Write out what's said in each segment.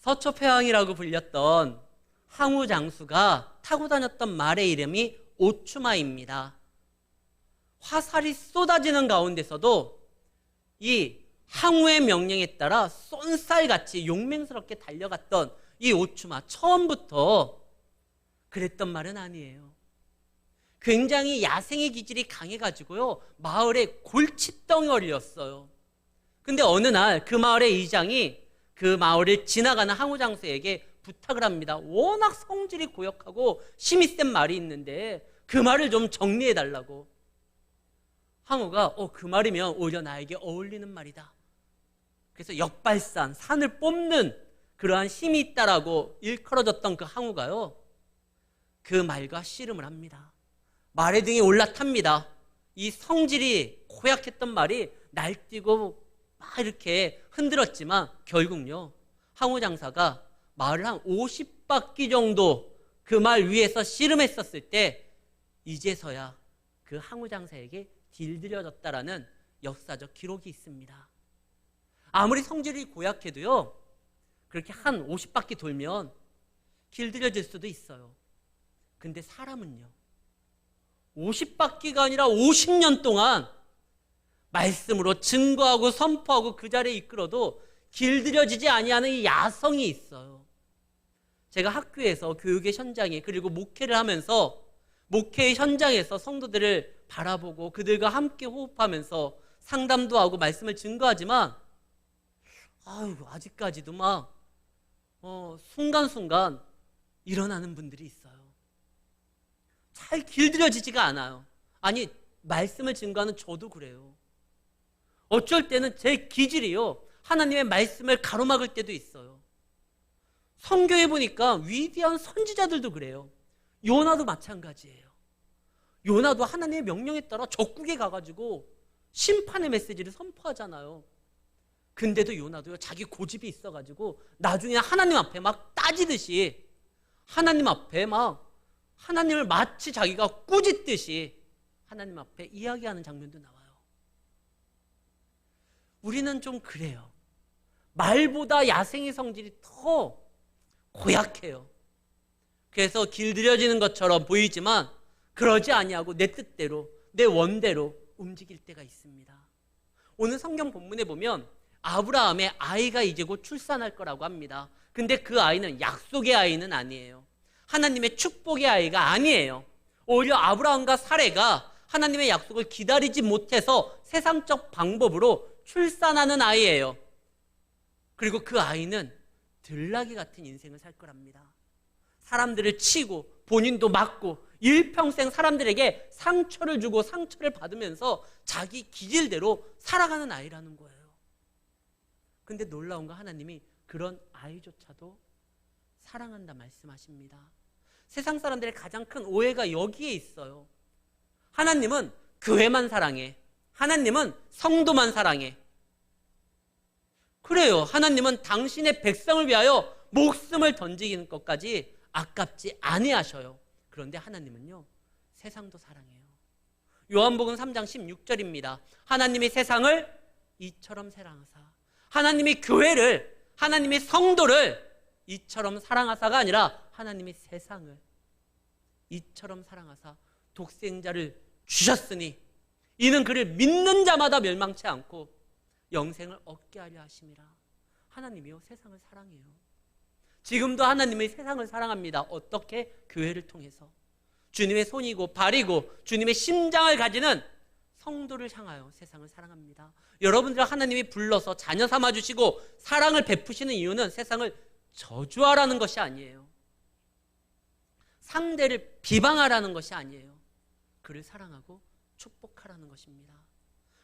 서초폐왕이라고 불렸던 항우 장수가 타고 다녔던 말의 이름이 오추마입니다. 화살이 쏟아지는 가운데서도 이 항우의 명령에 따라 쏜살같이 용맹스럽게 달려갔던 이 오추마, 처음부터 그랬던 말은 아니에요. 굉장히 야생의 기질이 강해가지고요, 마을에 골칫덩어리였어요. 근데 어느 날 그 마을의 이장이 그 마을을 지나가는 항우 장수에게 부탁을 합니다. 워낙 성질이 고역하고 힘이 센 말이 있는데 그 말을 좀 정리해 달라고. 항우가 그 말이면 오히려 나에게 어울리는 말이다. 그래서 역발산, 산을 뽑는 그러한 힘이 있다라고 일컬어졌던 그 항우가요, 그 말과 씨름을 합니다. 말의 등에 올라탑니다. 이 성질이 고약했던 말이 날뛰고 막 이렇게 흔들었지만 결국요, 항우 장사가 말을 한 50바퀴 정도 그 말 위에서 씨름했었을 때 이제서야 그 항우 장사에게 길들여졌다라는 역사적 기록이 있습니다. 아무리 성질이 고약해도요, 그렇게 한 50바퀴 돌면 길들여질 수도 있어요. 근데 사람은요, 50바퀴가 아니라 50년 동안 말씀으로 증거하고 선포하고 그 자리에 이끌어도 길들여지지 아니하는 이 야성이 있어요. 제가 학교에서 교육의 현장에, 그리고 목회를 하면서 목회의 현장에서 성도들을 바라보고 그들과 함께 호흡하면서 상담도 하고 말씀을 증거하지만 아직까지도 막 순간순간 일어나는 분들이 있어요. 잘 길들여지지가 않아요. 아니, 말씀을 증거하는 저도 그래요. 어쩔 때는 제 기질이요, 하나님의 말씀을 가로막을 때도 있어요. 성경에 보니까 위대한 선지자들도 그래요. 요나도 마찬가지예요. 요나도 하나님의 명령에 따라 적국에 가가지고 심판의 메시지를 선포하잖아요. 근데도 요나도요, 자기 고집이 있어가지고 나중에 하나님 앞에 막 따지듯이 하나님 앞에 막 하나님을 마치 자기가 꾸짖듯이 하나님 앞에 이야기하는 장면도 나와요. 우리는 좀 그래요. 말보다 야생의 성질이 더 고약해요. 그래서 길들여지는 것처럼 보이지만 그러지 아니하고 내 뜻대로, 내 원대로 움직일 때가 있습니다. 오늘 성경 본문에 보면 아브라함의 아이가 이제 곧 출산할 거라고 합니다. 근데 그 아이는 약속의 아이는 아니에요. 하나님의 축복의 아이가 아니에요. 오히려 아브라함과 사레가 하나님의 약속을 기다리지 못해서 세상적 방법으로 출산하는 아이예요. 그리고 그 아이는 들나귀 같은 인생을 살 거랍니다. 사람들을 치고 본인도 맞고 일평생 사람들에게 상처를 주고 상처를 받으면서 자기 기질대로 살아가는 아이라는 거예요. 근데 놀라운 거, 하나님이 그런 아이조차도 사랑한다 말씀하십니다. 세상 사람들의 가장 큰 오해가 여기에 있어요. 하나님은 교회만 사랑해. 하나님은 성도만 사랑해. 그래요. 하나님은 당신의 백성을 위하여 목숨을 던지는 것까지 아깝지 아니하셔요. 그런데 하나님은요, 세상도 사랑해요. 요한복음 3장 16절입니다. 하나님이 세상을 이처럼 사랑하사, 하나님이 교회를, 하나님이 성도를 이처럼 사랑하사가 아니라 하나님이 세상을 이처럼 사랑하사 독생자를 주셨으니 이는 그를 믿는 자마다 멸망치 않고 영생을 얻게 하려 하심이라. 하나님이요, 세상을 사랑해요. 지금도 하나님이 세상을 사랑합니다. 어떻게? 교회를 통해서 주님의 손이고 발이고 주님의 심장을 가지는 성도를 향하여 세상을 사랑합니다. 여러분들 하나님이 불러서 자녀 삼아주시고 사랑을 베푸시는 이유는 세상을 저주하라는 것이 아니에요. 상대를 비방하라는 것이 아니에요. 그를 사랑하고 축복하라는 것입니다.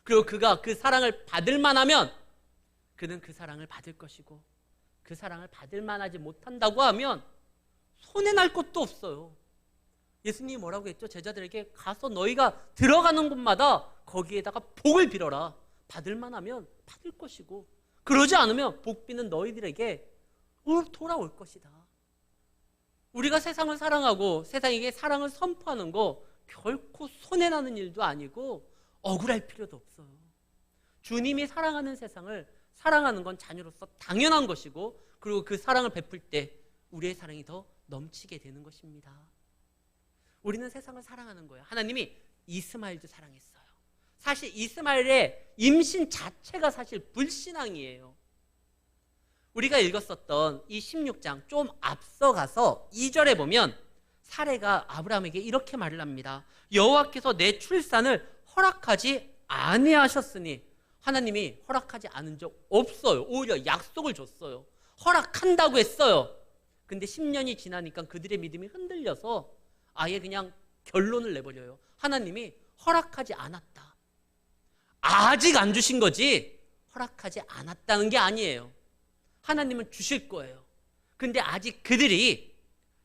그리고 그가 그 사랑을 받을 만하면 그는 그 사랑을 받을 것이고, 그 사랑을 받을 만하지 못한다고 하면 손해날 것도 없어요. 예수님이 뭐라고 했죠? 제자들에게 가서 너희가 들어가는 곳마다 거기에다가 복을 빌어라. 받을 만하면 받을 것이고, 그러지 않으면 복비는 너희들에게 돌아올 것이다. 우리가 세상을 사랑하고 세상에게 사랑을 선포하는 거 결코 손해나는 일도 아니고 억울할 필요도 없어요. 주님이 사랑하는 세상을 사랑하는 건 자녀로서 당연한 것이고, 그리고 그 사랑을 베풀 때 우리의 사랑이 더 넘치게 되는 것입니다. 우리는 세상을 사랑하는 거예요. 하나님이 이스마엘도 사랑했어요. 사실 이스마엘의 임신 자체가 사실 불신앙이에요. 우리가 읽었었던 이 16장 좀 앞서가서 2절에 보면 사레가 아브라함에게 이렇게 말을 합니다. 여호와께서 내 출산을 허락하지 아니하셨으니, 하나님이 허락하지 않은 적 없어요. 오히려 약속을 줬어요. 허락한다고 했어요. 근데 10년이 지나니까 그들의 믿음이 흔들려서 아예 그냥 결론을 내버려요. 하나님이 허락하지 않았다. 아직 안 주신 거지 허락하지 않았다는 게 아니에요. 하나님은 주실 거예요. 근데 아직 그들이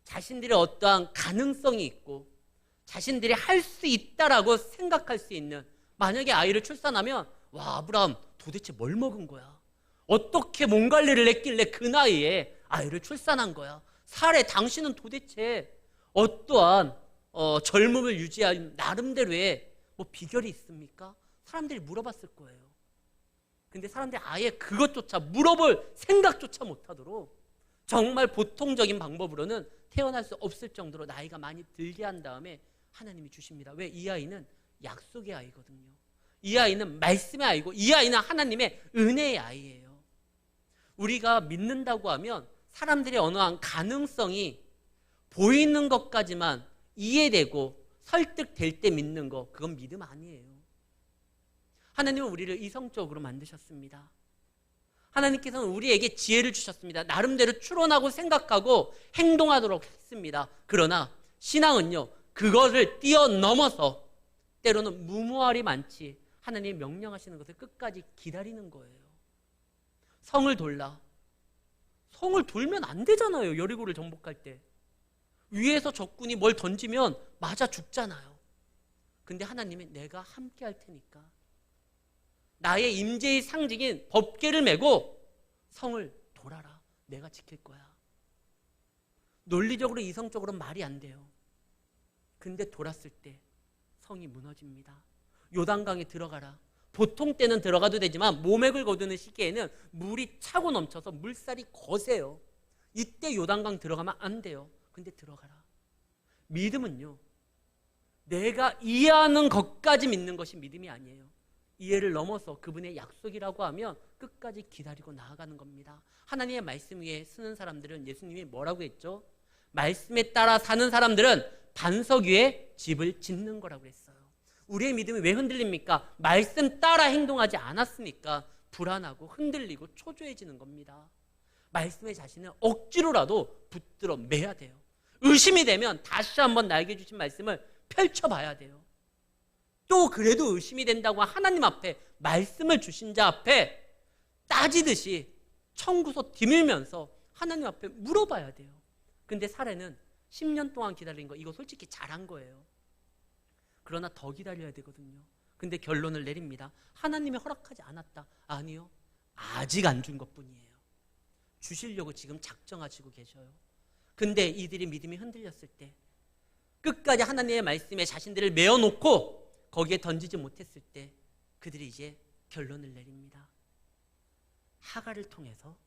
자신들의 어떠한 가능성이 있고 자신들이 할 수 있다라고 생각할 수 있는, 만약에 아이를 출산하면 와, 아브라함 도대체 뭘 먹은 거야? 어떻게 몸 관리를 했길래 그 나이에 아이를 출산한 거야? 사례, 당신은 도대체 어떠한 젊음을 유지할 나름대로의 뭐 비결이 있습니까? 사람들이 물어봤을 거예요. 근데 사람들이 아예 그것조차 물어볼 생각조차 못하도록 정말 보통적인 방법으로는 태어날 수 없을 정도로 나이가 많이 들게 한 다음에 하나님이 주십니다. 왜? 이 아이는 약속의 아이거든요. 이 아이는 말씀의 아이고 이 아이는 하나님의 은혜의 아이예요. 우리가 믿는다고 하면 사람들의 어느 한 가능성이 보이는 것까지만 이해되고 설득될 때 믿는 거, 그건 믿음 아니에요. 하나님은 우리를 이성적으로 만드셨습니다. 하나님께서는 우리에게 지혜를 주셨습니다. 나름대로 추론하고 생각하고 행동하도록 했습니다. 그러나 신앙은요, 그것을 뛰어넘어서 때로는 무모할이 많지 하나님이 명령하시는 것을 끝까지 기다리는 거예요. 성을 돌라. 성을 돌면 안 되잖아요. 여리고를 정복할 때. 위에서 적군이 뭘 던지면 맞아 죽잖아요. 근데 하나님은 내가 함께 할 테니까 나의 임재의 상징인 법궤를 메고 성을 돌아라. 내가 지킬 거야. 논리적으로 이성적으로 말이 안 돼요. 근데 돌았을 때 성이 무너집니다. 요단강에 들어가라. 보통 때는 들어가도 되지만 모맥을 거두는 시기에는 물이 차고 넘쳐서 물살이 거세요. 이때 요단강 들어가면 안 돼요. 근데 들어가라. 믿음은요, 내가 이해하는 것까지 믿는 것이 믿음이 아니에요. 이해를 넘어서 그분의 약속이라고 하면 끝까지 기다리고 나아가는 겁니다. 하나님의 말씀 위에 쓰는 사람들은, 예수님이 뭐라고 했죠? 말씀에 따라 사는 사람들은 반석 위에 집을 짓는 거라고 했어요. 우리의 믿음이 왜 흔들립니까? 말씀 따라 행동하지 않았으니까 불안하고 흔들리고 초조해지는 겁니다. 말씀의 자신을 억지로라도 붙들어 매야 돼요. 의심이 되면 다시 한번 나에게 주신 말씀을 펼쳐봐야 돼요. 또 그래도 의심이 된다고 하나님 앞에, 말씀을 주신 자 앞에 따지듯이 청구서 디밀면서 하나님 앞에 물어봐야 돼요. 근데 사례는 10년 동안 기다린 거, 이거 솔직히 잘한 거예요. 그러나 더 기다려야 되거든요. 근데 결론을 내립니다. 하나님이 허락하지 않았다. 아니요, 아직 안 준 것뿐이에요. 주시려고 지금 작정하시고 계셔요. 근데 이들이 믿음이 흔들렸을 때, 끝까지 하나님의 말씀에 자신들을 메어놓고 거기에 던지지 못했을 때 그들이 이제 결론을 내립니다. 하갈을 통해서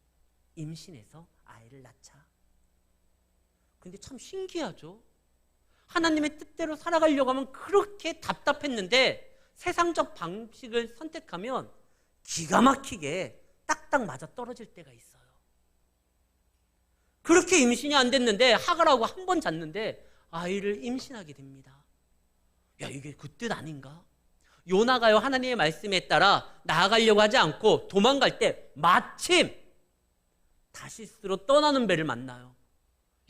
임신해서 아이를 낳자. 근데 참 신기하죠? 하나님의 뜻대로 살아가려고 하면 그렇게 답답했는데 세상적 방식을 선택하면 기가 막히게 딱딱 맞아 떨어질 때가 있어요. 그렇게 임신이 안 됐는데 하갈하고 한 번 잤는데 아이를 임신하게 됩니다. 야, 이게 그 뜻 아닌가? 요나가요, 하나님의 말씀에 따라 나아가려고 하지 않고 도망갈 때 마침 다시스로 떠나는 배를 만나요.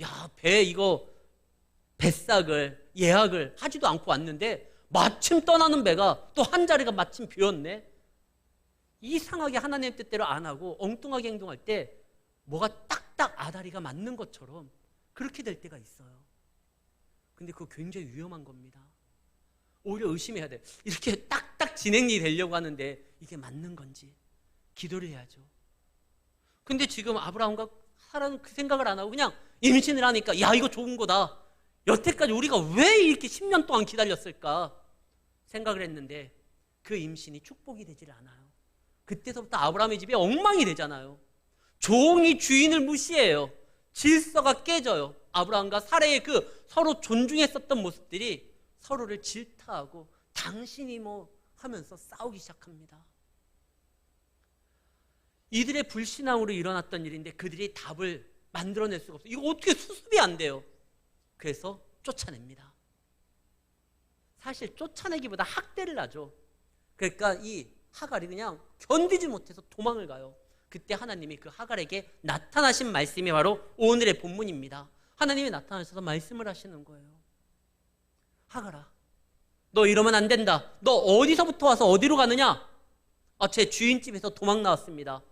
야, 배 이거 뱃삭을 예약을 하지도 않고 왔는데 마침 떠나는 배가 또 한 자리가 마침 비었네. 이상하게 하나님의 뜻대로 안 하고 엉뚱하게 행동할 때 뭐가 딱딱 아다리가 맞는 것처럼 그렇게 될 때가 있어요. 근데 그거 굉장히 위험한 겁니다. 오히려 의심해야 돼. 이렇게 딱딱 진행이 되려고 하는데 이게 맞는 건지 기도를 해야죠. 근데 지금 아브라함과 사라는 그 생각을 안 하고 그냥 임신을 하니까 야, 이거 좋은 거다. 여태까지 우리가 왜 이렇게 10년 동안 기다렸을까 생각을 했는데 그 임신이 축복이 되질 않아요. 그때서부터 아브라함의 집이 엉망이 되잖아요. 종이 주인을 무시해요. 질서가 깨져요. 아브라함과 사라의 그 서로 존중했었던 모습들이 서로를 질타하고 당신이 뭐 하면서 싸우기 시작합니다. 이들의 불신앙으로 일어났던 일인데 그들이 답을 만들어낼 수가 없어요. 이거 어떻게 수습이 안 돼요. 그래서 쫓아냅니다. 사실 쫓아내기보다 학대를 하죠. 그러니까 이 하갈이 그냥 견디지 못해서 도망을 가요. 그때 하나님이 그 하갈에게 나타나신 말씀이 바로 오늘의 본문입니다. 하나님이 나타나셔서 말씀을 하시는 거예요. 하갈아, 너 이러면 안 된다. 너 어디서부터 와서 어디로 가느냐? 제 주인집에서 도망 나왔습니다.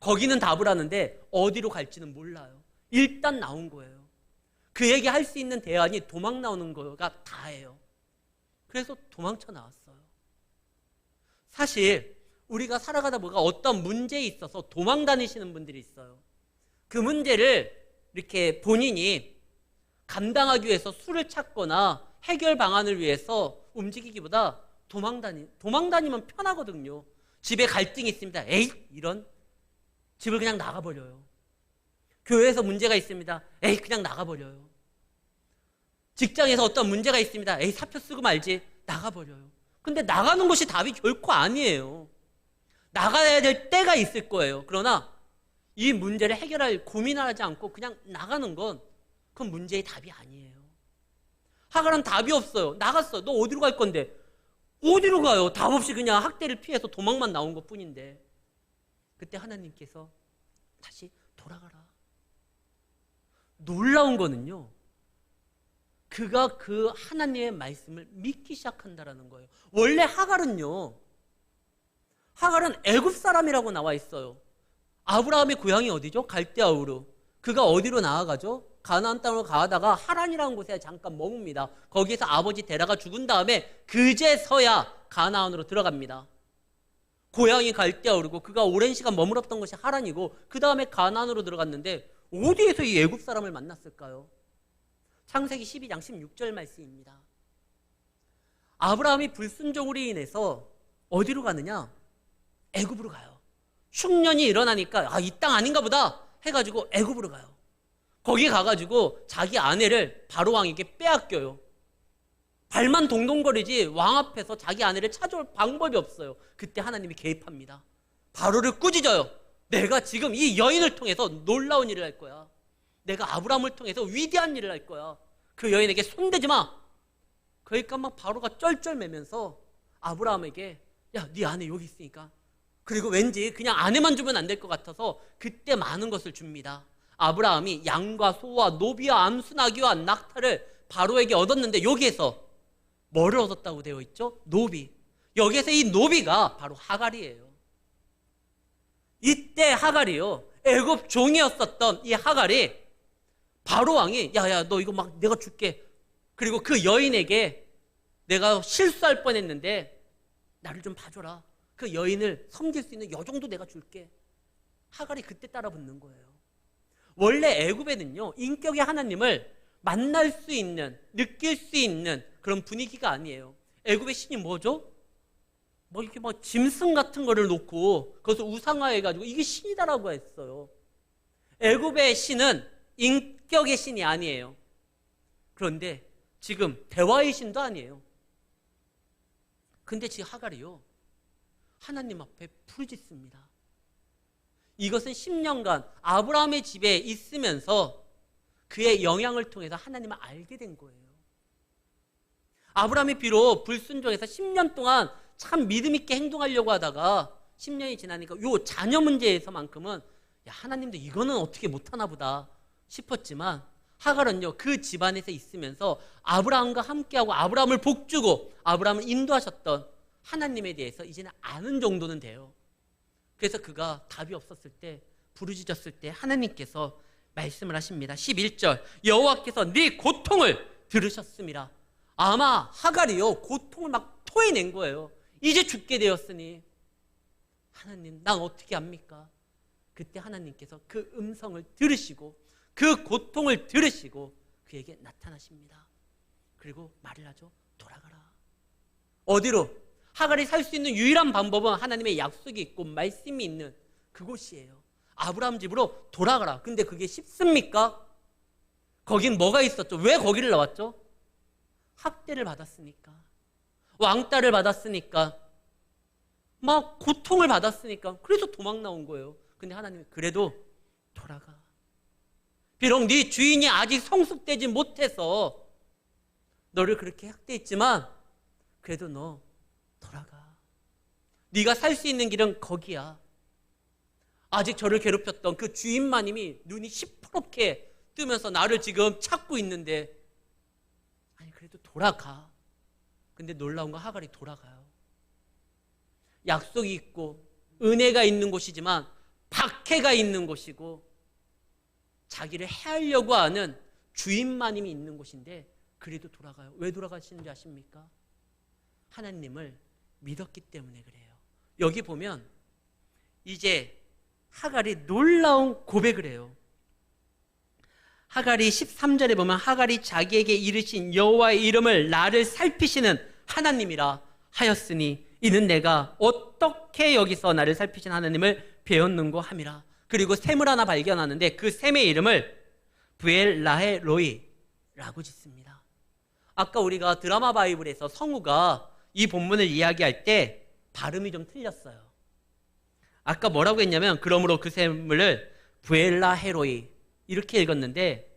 거기는 답을 하는데 어디로 갈지는 몰라요. 일단 나온 거예요. 그에게 할 수 있는 대안이 도망 나오는 거가 다예요. 그래서 도망쳐 나왔어요. 사실 우리가 살아가다 보니까 어떤 문제에 있어서 도망 다니시는 분들이 있어요. 그 문제를 이렇게 본인이 감당하기 위해서 수를 찾거나 해결 방안을 위해서 움직이기보다 도망 다니면 편하거든요. 집에 갈등이 있습니다. 에이, 이런. 집을 그냥 나가버려요. 교회에서 문제가 있습니다. 에이, 그냥 나가버려요. 직장에서 어떤 문제가 있습니다. 에이, 사표 쓰고 말지. 나가버려요. 근데 나가는 것이 답이 결코 아니에요. 나가야 될 때가 있을 거예요. 그러나 이 문제를 해결할 고민을 하지 않고 그냥 나가는 건 그건 문제의 답이 아니에요. 하갈은 답이 없어요. 나갔어. 너 어디로 갈 건데? 어디로 가요? 답 없이 그냥 학대를 피해서 도망만 나온 것 뿐인데. 그때 하나님께서 다시 돌아가라. 놀라운 거는요. 그가 그 하나님의 말씀을 믿기 시작한다라는 거예요. 원래 하갈은 애굽 사람이라고 나와 있어요. 아브라함의 고향이 어디죠? 갈대아 우르. 그가 어디로 나아가죠? 가나안 땅으로 가다가 하란이라는 곳에 잠깐 머뭅니다. 거기서 아버지 데라가 죽은 다음에 그제서야 가나안으로 들어갑니다. 고향이 갈대아 우르고 그가 오랜 시간 머물었던 것이 하란이고 그 다음에 가나안으로 들어갔는데 어디에서 이 애굽 사람을 만났을까요? 창세기 12장 16절 말씀입니다. 아브라함이 불순종으로 인해서 어디로 가느냐? 애굽으로 가요. 흉년이 일어나니까 이 땅 아닌가 보다 해가지고 애굽으로 가요. 거기 가가지고 자기 아내를 바로 왕에게 빼앗겨요. 발만 동동거리지 왕 앞에서 자기 아내를 찾아올 방법이 없어요. 그때 하나님이 개입합니다. 바로를 꾸짖어요. 내가 지금 이 여인을 통해서 놀라운 일을 할 거야. 내가 아브라함을 통해서 위대한 일을 할 거야. 그 여인에게 손대지 마. 그러니까 막 바로가 쩔쩔매면서 아브라함에게 야, 네 아내 여기 있으니까. 그리고 왠지 그냥 아내만 주면 안 될 것 같아서 그때 많은 것을 줍니다. 아브라함이 양과 소와 노비와 암수 나귀와 낙타를 바로에게 얻었는데 여기에서 뭐를 얻었다고 되어 있죠? 노비. 여기에서 이 노비가 바로 하갈이에요. 이때 하갈이요. 애굽 종이었었던 이 하갈이 바로 왕이 야야 너 이거 막 내가 줄게. 그리고 그 여인에게 내가 실수할 뻔했는데 나를 좀 봐줘라. 그 여인을 섬길 수 있는 요 정도 내가 줄게. 하갈이 그때 따라 붙는 거예요. 원래 애굽에는요 인격의 하나님을 만날 수 있는 느낄 수 있는 그런 분위기가 아니에요. 애굽의 신이 뭐죠? 뭐 이렇게 막 짐승 같은 거를 놓고 그것을 우상화해가지고 이게 신이다라고 했어요. 애굽의 신은 인격의 신이 아니에요. 그런데 지금 대화의 신도 아니에요. 근데 지금 하갈이요 하나님 앞에 부르짖습니다. 이것은 10년간 아브라함의 집에 있으면서 그의 영향을 통해서 하나님을 알게 된 거예요. 아브라함이 비록 불순종해서 10년 동안 참 믿음 있게 행동하려고 하다가 10년이 지나니까 요 자녀 문제에서만큼은 야, 하나님도 이거는 어떻게 못하나 보다 싶었지만 하갈은요 그 집안에서 있으면서 아브라함과 함께하고 아브라함을 복주고 아브라함을 인도하셨던 하나님에 대해서 이제는 아는 정도는 돼요. 그래서 그가 답이 없었을 때 부르짖었을 때 하나님께서 말씀을 하십니다. 11절 여호와께서 네 고통을 들으셨습니다. 아마 하갈이요 고통을 막 토해낸 거예요. 이제 죽게 되었으니 하나님 난 어떻게 합니까? 그때 하나님께서 그 음성을 들으시고 그 고통을 들으시고 그에게 나타나십니다. 그리고 말을 하죠. 돌아가라. 어디로? 하갈이 살 수 있는 유일한 방법은 하나님의 약속이 있고 말씀이 있는 그곳이에요. 아브라함 집으로 돌아가라. 근데 그게 쉽습니까? 거긴 뭐가 있었죠? 왜 거기를 나왔죠? 학대를 받았으니까, 왕따를 받았으니까, 막 고통을 받았으니까, 그래서 도망 나온 거예요. 근데 하나님이 그래도 돌아가. 비록 네 주인이 아직 성숙되지 못해서 너를 그렇게 학대했지만 그래도 너 돌아가. 네가 살 수 있는 길은 거기야. 아직 저를 괴롭혔던 그 주인마님이 눈이 시퍼렇게 뜨면서 나를 지금 찾고 있는데, 아니 그래도 돌아가. 근데 놀라운 건 하갈이 돌아가요. 약속이 있고 은혜가 있는 곳이지만 박해가 있는 곳이고 자기를 해하려고 하는 주인마님이 있는 곳인데 그래도 돌아가요. 왜 돌아가시는지 아십니까? 하나님을 믿었기 때문에 그래요. 여기 보면 이제 하갈이 놀라운 고백을 해요. 하갈이 13절에 보면 하갈이 자기에게 이르신 여호와의 이름을 나를 살피시는 하나님이라 하였으니 이는 내가 어떻게 여기서 나를 살피신 하나님을 배웠는고 함이라. 그리고 샘을 하나 발견하는데 그 샘의 이름을 브엘라헤 로이라고 짓습니다. 아까 우리가 드라마 바이블에서 성우가 이 본문을 이야기할 때 발음이 좀 틀렸어요. 아까 뭐라고 했냐면 그러므로 그 샘을 브엘라헤 로이 이렇게 읽었는데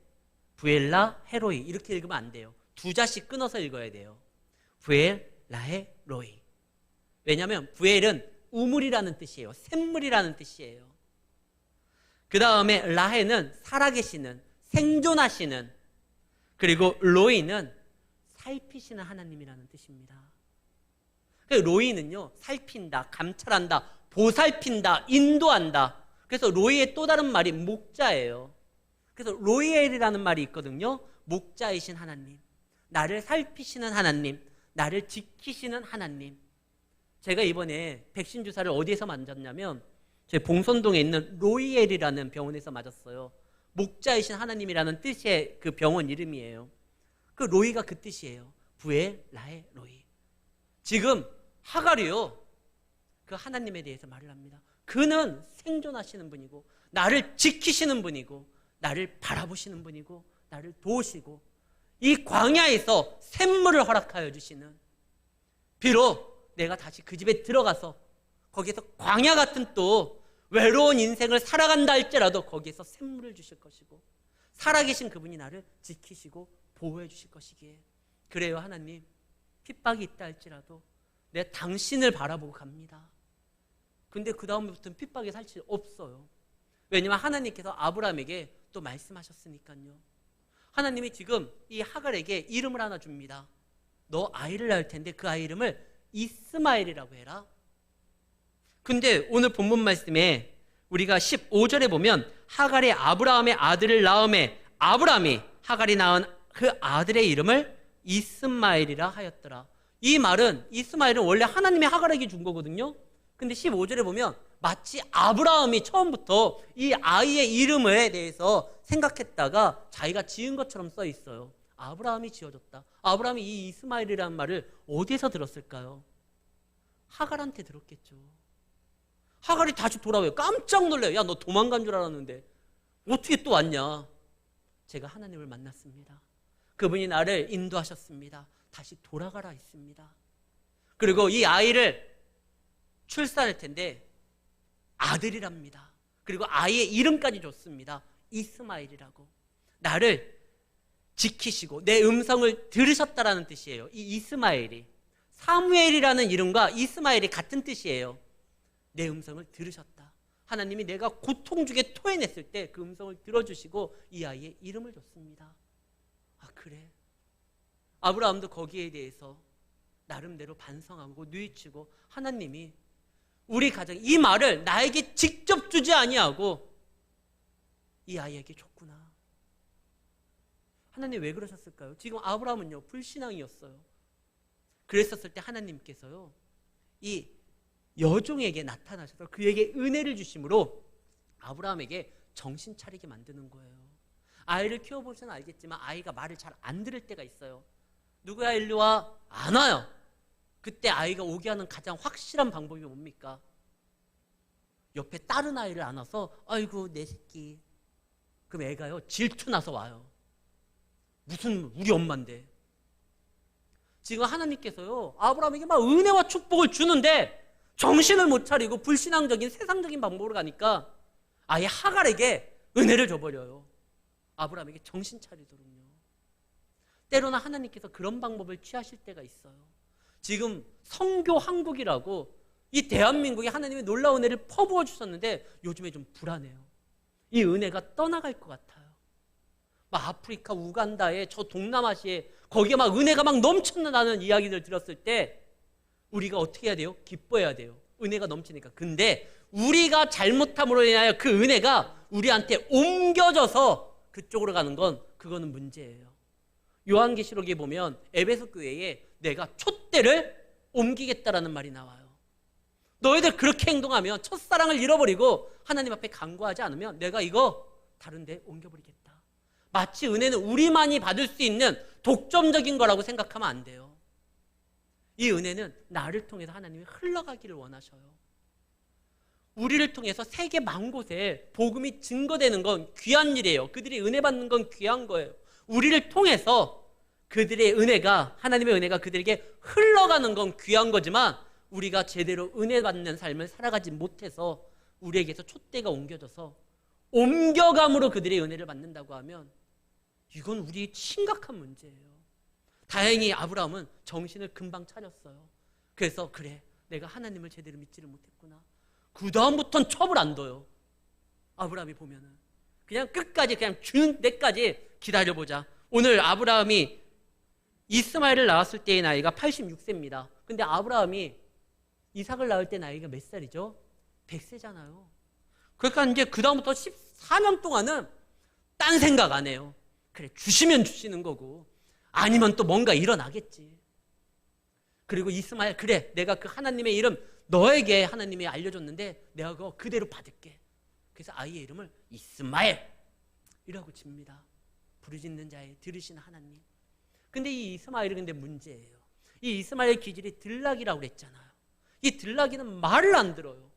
브엘라헤 로이 이렇게 읽으면 안 돼요. 두 자씩 끊어서 읽어야 돼요. 브엘라헤 로이. 왜냐하면 브엘은 우물이라는 뜻이에요. 샘물이라는 뜻이에요. 그 다음에 라헤는 살아계시는, 생존하시는, 그리고 로이는 살피시는 하나님이라는 뜻입니다. 로이는요, 살핀다, 감찰한다, 보살핀다, 인도한다. 그래서 로이의 또 다른 말이 목자예요. 그래서 로이엘이라는 말이 있거든요. 목자이신 하나님, 나를 살피시는 하나님, 나를 지키시는 하나님. 제가 이번에 백신 주사를 어디에서 맞았냐면 제 봉선동에 있는 로이엘이라는 병원에서 맞았어요. 목자이신 하나님이라는 뜻의 그 병원 이름이에요. 그 로이가 그 뜻이에요. 브엘라헤 로이. 지금 하갈이요, 그 하나님에 대해서 말을 합니다. 그는 생존하시는 분이고 나를 지키시는 분이고 나를 바라보시는 분이고 나를 도우시고 이 광야에서 샘물을 허락하여 주시는, 비록 내가 다시 그 집에 들어가서 거기에서 광야 같은 또 외로운 인생을 살아간다 할지라도 거기에서 샘물을 주실 것이고 살아계신 그분이 나를 지키시고 보호해 주실 것이기에, 그래요 하나님, 핍박이 있다 할지라도 내 당신을 바라보고 갑니다. 근데 그 다음부터는 핍박에 살 수 없어요. 왜냐하면 하나님께서 아브라함에게 또 말씀하셨으니까요. 하나님이 지금 이 하갈에게 이름을 하나 줍니다. 너 아이를 낳을 텐데 그 아이 이름을 이스마엘이라고 해라. 근데 오늘 본문 말씀에 우리가 15절에 보면 하갈이 아브라함의 아들을 낳음에 아브라함이 하갈이 낳은 그 아들의 이름을 이스마엘이라 하였더라. 이 말은, 이스마엘은 원래 하나님이 하갈에게 준 거거든요. 근데 15절에 보면 마치 아브라함이 처음부터 이 아이의 이름에 대해서 생각했다가 자기가 지은 것처럼 써 있어요. 아브라함이 지어줬다. 아브라함이 이 이스마엘이라는 말을 어디에서 들었을까요? 하갈한테 들었겠죠. 하갈이 다시 돌아와요. 깜짝 놀라요. 야, 너 도망간 줄 알았는데 어떻게 또 왔냐? 제가 하나님을 만났습니다. 그분이 나를 인도하셨습니다. 다시 돌아가라 했습니다. 그리고 이 아이를 출산할 텐데 아들이랍니다. 그리고 아이의 이름까지 줬습니다. 이스마엘이라고. 나를 지키시고 내 음성을 들으셨다라는 뜻이에요. 이 이스마엘이 사무엘이라는 이름과 이스마엘이 같은 뜻이에요. 내 음성을 들으셨다. 하나님이 내가 고통 중에 토해냈을 때 그 음성을 들어주시고 이 아이의 이름을 줬습니다. 아, 그래? 아브라함도 거기에 대해서 나름대로 반성하고 뉘우치고 하나님이 우리 가정 이 말을 나에게 직접 주지 아니하고 이 아이에게 줬구나. 하나님 왜 그러셨을까요? 지금 아브라함은요, 불신앙이었어요. 그랬었을 때 하나님께서요, 이 여종에게 나타나셔서 그에게 은혜를 주심으로 아브라함에게 정신 차리게 만드는 거예요. 아이를 키워보시면 알겠지만 아이가 말을 잘 안 들을 때가 있어요. 누구야 일로 와? 안 와요. 그때 아이가 오게 하는 가장 확실한 방법이 뭡니까? 옆에 다른 아이를 안아서 아이고 내 새끼. 그럼 애가요 질투 나서 와요. 무슨 우리 엄마인데. 지금 하나님께서요 아브라함에게 막 은혜와 축복을 주는데 정신을 못 차리고 불신앙적인 세상적인 방법으로 가니까 아예 하갈에게 은혜를 줘버려요. 아브라함에게 정신 차리도록요. 때로는 하나님께서 그런 방법을 취하실 때가 있어요. 지금 성교 한국이라고 이 대한민국에 하나님의 놀라운 은혜를 퍼부어 주셨는데 요즘에 좀 불안해요. 이 은혜가 떠나갈 것 같아요. 막 아프리카, 우간다에 저 동남아시아에 거기에 막 은혜가 막 넘쳐나는 이야기들 들었을 때 우리가 어떻게 해야 돼요? 기뻐해야 돼요. 은혜가 넘치니까. 근데 우리가 잘못함으로 인하여 그 은혜가 우리한테 옮겨져서 그쪽으로 가는 건 그거는 문제예요. 요한계시록에 보면 에베소 교회에 내가 촛대를 옮기겠다라는 말이 나와요. 너희들 그렇게 행동하면 첫사랑을 잃어버리고 하나님 앞에 간구하지 않으면 내가 이거 다른 데 옮겨버리겠다. 마치 은혜는 우리만이 받을 수 있는 독점적인 거라고 생각하면 안 돼요. 이 은혜는 나를 통해서 하나님이 흘러가기를 원하셔요. 우리를 통해서 세계 만곳에 복음이 증거되는 건 귀한 일이에요. 그들이 은혜 받는 건 귀한 거예요. 우리를 통해서 그들의 은혜가, 하나님의 은혜가 그들에게 흘러가는 건 귀한 거지만 우리가 제대로 은혜 받는 삶을 살아가지 못해서 우리에게서 촛대가 옮겨져서 옮겨감으로 그들의 은혜를 받는다고 하면 이건 우리의 심각한 문제예요. 다행히 아브라함은 정신을 금방 차렸어요. 그래서 그래, 내가 하나님을 제대로 믿지를 못했구나. 그 다음부터는 첩을 안 둬요. 아브라함이 보면은 그냥 끝까지 그냥 주는 데까지 기다려보자. 오늘 아브라함이 이스마엘을 낳았을 때의 나이가 86세입니다. 근데 아브라함이 이삭을 낳을 때 나이가 몇 살이죠? 100세잖아요. 그러니까 이제 그 다음부터 14년 동안은 딴 생각 안 해요. 그래, 주시면 주시는 거고 아니면 또 뭔가 일어나겠지. 그리고 이스마엘, 그래, 내가 그 하나님의 이름 너에게 하나님이 알려줬는데 내가 그거 그대로 받을게. 그래서 아이의 이름을 이스마엘이라고 집니다. 부르짖는 자의 들으신 하나님. 근데 이 이스마엘이 근데 문제예요. 이 이스마엘 기질이 들락이라고 그랬잖아요. 이 들락이는 말을 안 들어요.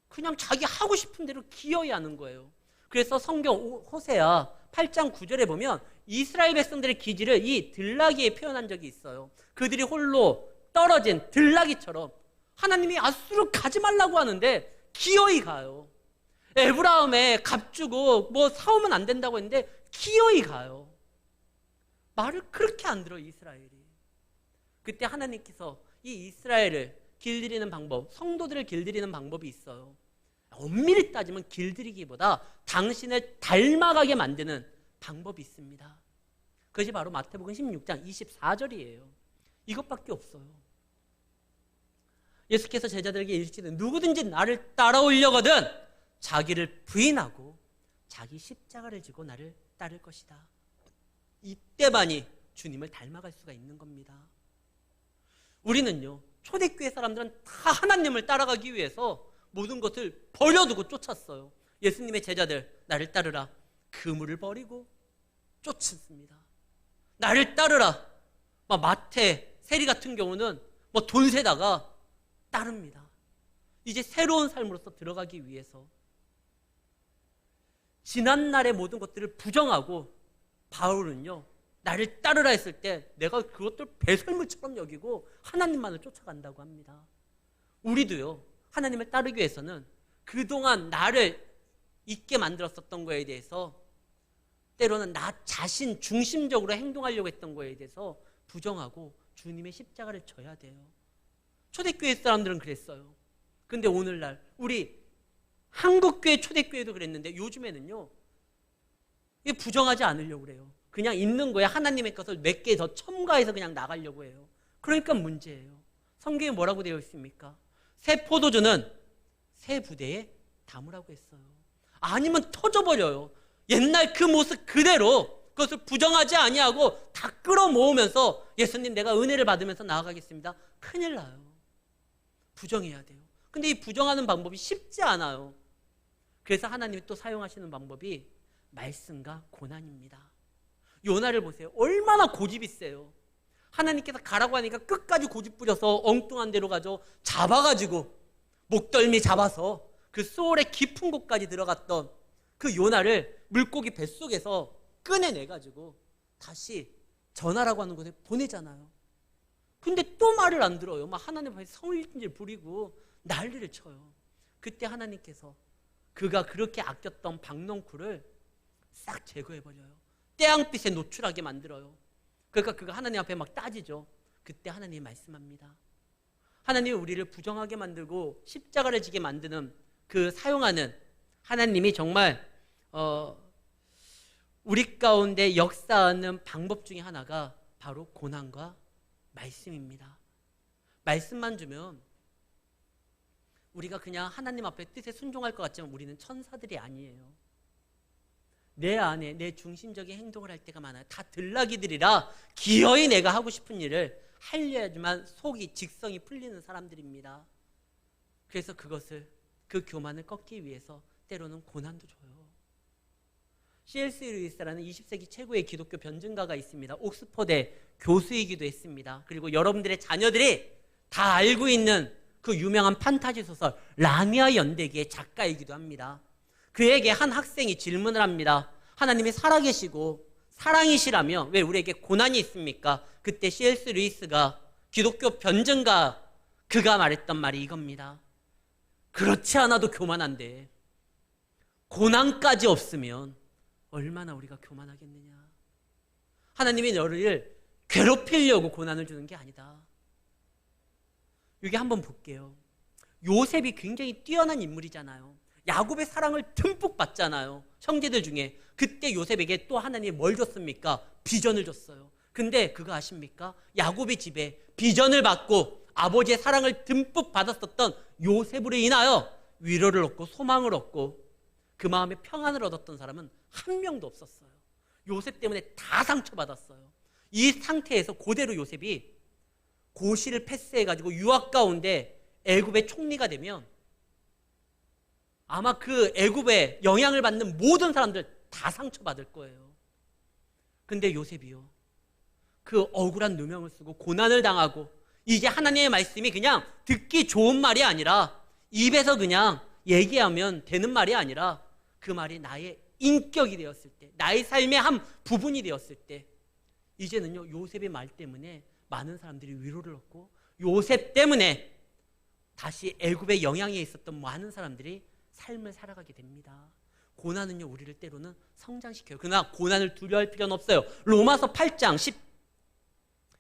그냥 자기 하고 싶은 대로 기어이 하는 거예요. 그래서 성경 호세아 8장 9절에 보면 이스라엘 백성들의 기질을 이 들락이에 표현한 적이 있어요. 그들이 홀로 떨어진 들락이처럼 하나님이 아수르 가지 말라고 하는데 기어이 가요. 에브라임에 값 주고 뭐 사오면 안 된다고 했는데 기어이 가요. 말을 그렇게 안 들어요, 이스라엘이. 그때 하나님께서 이 이스라엘을 길들이는 방법, 성도들을 길들이는 방법이 있어요. 엄밀히 따지면 길들이기보다 당신을 닮아가게 만드는 방법이 있습니다. 그것이 바로 마태복음 16장 24절이에요. 이것밖에 없어요. 예수께서 제자들에게 이르시되 누구든지 나를 따라오려거든 자기를 부인하고 자기 십자가를 지고 나를 따를 것이다. 이때만이 주님을 닮아갈 수가 있는 겁니다. 우리는요, 초대교회 사람들은 다 하나님을 따라가기 위해서 모든 것을 버려두고 쫓았어요. 예수님의 제자들, 나를 따르라. 그물을 버리고 쫓습니다. 나를 따르라. 마태, 세리 같은 경우는 돈 세다가 따릅니다. 이제 새로운 삶으로서 들어가기 위해서. 지난날의 모든 것들을 부정하고 바울은요, 나를 따르라 했을 때 내가 그것들 배설물처럼 여기고 하나님만을 쫓아간다고 합니다. 우리도요, 하나님을 따르기 위해서는 그동안 나를 있게 만들었었던 거에 대해서 때로는 나 자신 중심적으로 행동하려고 했던 거에 대해서 부정하고 주님의 십자가를 져야 돼요. 초대교회 사람들은 그랬어요. 근데 오늘날 우리 한국교회 초대교회도 그랬는데 요즘에는요, 이게 부정하지 않으려고 그래요. 그냥 있는 거에 하나님의 것을 몇 개 더 첨가해서 그냥 나가려고 해요. 그러니까 문제예요. 성경에 뭐라고 되어 있습니까? 새 포도주는 새 부대에 담으라고 했어요. 아니면 터져버려요. 옛날 그 모습 그대로 그것을 부정하지 아니하고 다 끌어모으면서 예수님 내가 은혜를 받으면서 나아가겠습니다. 큰일 나요. 부정해야 돼요. 근데 이 부정하는 방법이 쉽지 않아요. 그래서 하나님이 또 사용하시는 방법이 말씀과 고난입니다. 요나를 보세요. 얼마나 고집이 세요. 하나님께서 가라고 하니까 끝까지 고집 부려서 엉뚱한 데로 가죠. 잡아가지고 목덜미 잡아서 그 소울의 깊은 곳까지 들어갔던 그 요나를 물고기 뱃속에서 꺼내내가지고 다시 전하라고 하는 곳에 보내잖아요. 근데 또 말을 안 들어요. 막 하나님 앞에 성질질 부리고 난리를 쳐요. 그때 하나님께서 그가 그렇게 아꼈던 박넝쿨을 싹 제거해버려요. 태양빛에 노출하게 만들어요. 그러니까 그가 하나님 앞에 막 따지죠. 그때 하나님이 말씀합니다. 하나님이 우리를 부정하게 만들고 십자가를 지게 만드는 그 사용하는 하나님이 정말 우리 가운데 역사하는 방법 중에 하나가 바로 고난과 말씀입니다. 말씀만 주면 우리가 그냥 하나님 앞에 뜻에 순종할 것 같지만 우리는 천사들이 아니에요. 내 안에 내 중심적인 행동을 할 때가 많아요. 다 들나귀들이라 기어이 내가 하고 싶은 일을 하려야지만 속이 직성이 풀리는 사람들입니다. 그래서 그 교만을 꺾기 위해서 때로는 고난도 줘요. C.S. 루이스라는 20세기 최고의 기독교 변증가가 있습니다. 옥스퍼드 교수이기도 했습니다. 그리고 여러분들의 자녀들이 다 알고 있는 그 유명한 판타지 소설 라미아 연대기의 작가이기도 합니다. 그에게 한 학생이 질문을 합니다. 하나님이 살아계시고 사랑이시라며 왜 우리에게 고난이 있습니까? 그때 C.S. 루이스가 기독교 변증가 그가 말했던 말이 이겁니다. 그렇지 않아도 교만한데 고난까지 없으면 얼마나 우리가 교만하겠느냐. 하나님이 너를 괴롭히려고 고난을 주는 게 아니다. 여기 한번 볼게요. 요셉이 굉장히 뛰어난 인물이잖아요. 야곱의 사랑을 듬뿍 받잖아요. 형제들 중에. 그때 요셉에게 또 하나님이 뭘 줬습니까? 비전을 줬어요. 근데 그거 아십니까? 야곱의 집에 비전을 받고 아버지의 사랑을 듬뿍 받았었던 요셉으로 인하여 위로를 얻고 소망을 얻고 그 마음에 평안을 얻었던 사람은 한 명도 없었어요. 요셉 때문에 다 상처받았어요. 이 상태에서 그대로 요셉이 고시를 패스해가지고 유학 가운데 애굽의 총리가 되면 아마 그 애굽의 영향을 받는 모든 사람들 다 상처받을 거예요. 근데 요셉이요. 그 억울한 누명을 쓰고 고난을 당하고 이제 하나님의 말씀이 그냥 듣기 좋은 말이 아니라 입에서 그냥 얘기하면 되는 말이 아니라 그 말이 나의 인격이 되었을 때, 나의 삶의 한 부분이 되었을 때 이제는요 요셉의 말 때문에 많은 사람들이 위로를 얻고 요셉 때문에 다시 애굽의 영향에 있었던 많은 사람들이 삶을 살아가게 됩니다. 고난은요 우리를 때로는 성장시켜요. 그러나 고난을 두려워할 필요는 없어요. 로마서 8장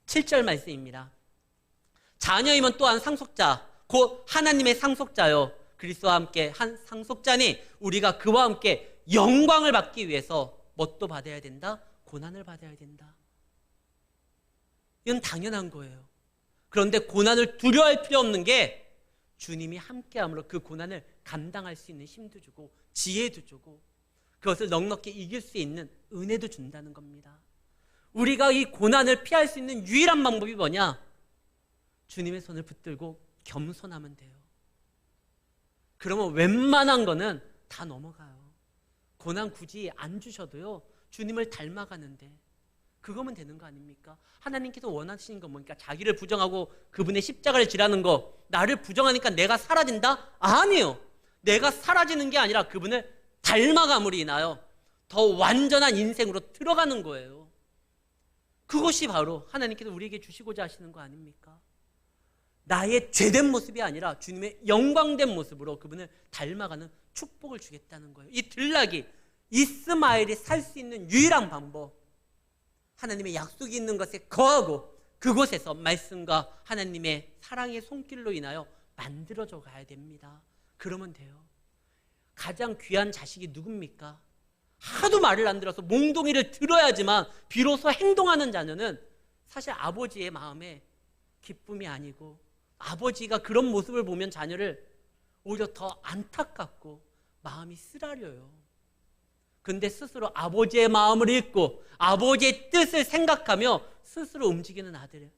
17절 말씀입니다. 자녀이면 또한 상속자 곧 하나님의 상속자요 그리스도와 함께 한 상속자니 우리가 그와 함께 영광을 받기 위해서 뭣도 받아야 된다? 고난을 받아야 된다. 이건 당연한 거예요. 그런데 고난을 두려워할 필요 없는 게 주님이 함께함으로 그 고난을 감당할 수 있는 힘도 주고 지혜도 주고 그것을 넉넉히 이길 수 있는 은혜도 준다는 겁니다. 우리가 이 고난을 피할 수 있는 유일한 방법이 뭐냐? 주님의 손을 붙들고 겸손하면 돼요. 그러면 웬만한 거는 다 넘어가요. 고난 굳이 안 주셔도요 주님을 닮아가는데 그거면 되는 거 아닙니까? 하나님께서 원하시는 건 뭡니까? 자기를 부정하고 그분의 십자가를 지라는 거. 나를 부정하니까 내가 사라진다? 아니요. 내가 사라지는 게 아니라 그분을 닮아감으로 인하여 더 완전한 인생으로 들어가는 거예요. 그것이 바로 하나님께서 우리에게 주시고자 하시는 거 아닙니까? 나의 죄된 모습이 아니라 주님의 영광된 모습으로 그분을 닮아가는 축복을 주겠다는 거예요. 이 들락이 이스마엘이 살 수 있는 유일한 방법. 하나님의 약속이 있는 것에 거하고 그곳에서 말씀과 하나님의 사랑의 손길로 인하여 만들어져 가야 됩니다. 그러면 돼요. 가장 귀한 자식이 누굽니까? 하도 말을 안 들어서 몽둥이를 들어야지만 비로소 행동하는 자녀는 사실 아버지의 마음에 기쁨이 아니고 아버지가 그런 모습을 보면 자녀를 오히려 더 안타깝고 마음이 쓰라려요. 근데 스스로 아버지의 마음을 읽고 아버지의 뜻을 생각하며 스스로 움직이는 아들,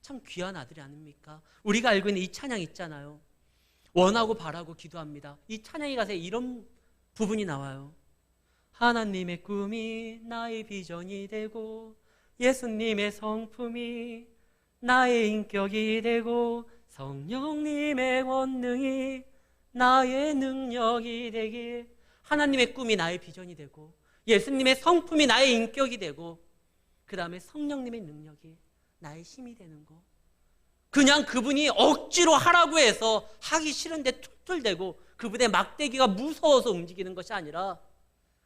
참 귀한 아들이 아닙니까? 우리가 알고 있는 이 찬양 있잖아요. 원하고 바라고 기도합니다. 이 찬양에 가서 이런 부분이 나와요. 하나님의 꿈이 나의 비전이 되고 예수님의 성품이 나의 인격이 되고 성령님의 권능이 나의 능력이 되길. 하나님의 꿈이 나의 비전이 되고 예수님의 성품이 나의 인격이 되고 그 다음에 성령님의 능력이 나의 힘이 되는 거. 그냥 그분이 억지로 하라고 해서 하기 싫은데 툴툴대고 그분의 막대기가 무서워서 움직이는 것이 아니라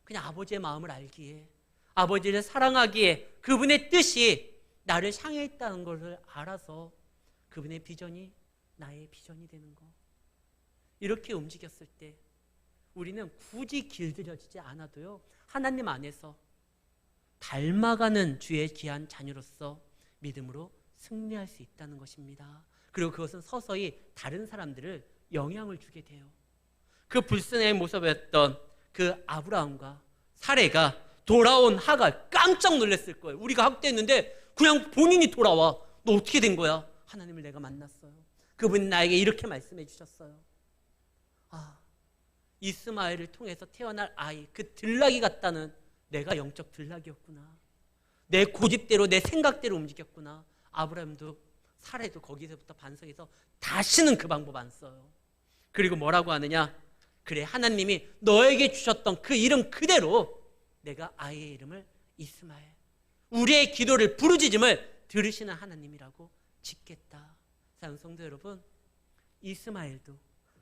그냥 아버지의 마음을 알기에, 아버지를 사랑하기에 그분의 뜻이 나를 향해 있다는 것을 알아서 그분의 비전이 나의 비전이 되는 거. 이렇게 움직였을 때 우리는 굳이 길들여지지 않아도요, 하나님 안에서 닮아가는 주의 귀한 자녀로서 믿음으로 승리할 수 있다는 것입니다. 그리고 그것은 서서히 다른 사람들을 영향을 주게 돼요. 그 불순의 모습이었던 그 아브라함과 사레가 돌아온 하갈 깜짝 놀랐을 거예요. 우리가 학대했는데 그냥 본인이 돌아와. 너 어떻게 된 거야? 하나님을 내가 만났어요. 그분이 나에게 이렇게 말씀해 주셨어요. 아, 이스마엘을 통해서 태어날 아이, 그 들락이 같다는 내가 영적 들락이었구나. 내 고집대로 내 생각대로 움직였구나. 아브라함도 사례도 거기서부터 반성해서 다시는 그 방법 안 써요. 그리고 뭐라고 하느냐? 그래, 하나님이 너에게 주셨던 그 이름 그대로 내가 아이의 이름을 이스마엘, 우리의 기도를 부르짖음을 들으시는 하나님이라고 짓겠다. 사랑하는 성도 여러분, 이스마엘도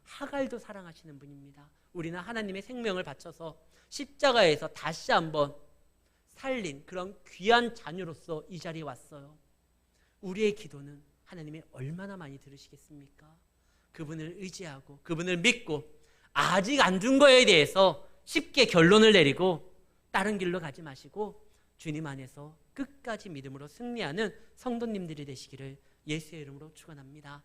하갈도 사랑하시는 분입니다. 우리는 하나님의 생명을 바쳐서 십자가에서 다시 한번 살린 그런 귀한 자녀로서 이 자리에 왔어요. 우리의 기도는 하나님이 얼마나 많이 들으시겠습니까? 그분을 의지하고 그분을 믿고 아직 안 준 거에 대해서 쉽게 결론을 내리고 다른 길로 가지 마시고 주님 안에서 끝까지 믿음으로 승리하는 성도님들이 되시기를 예수의 이름으로 축원합니다.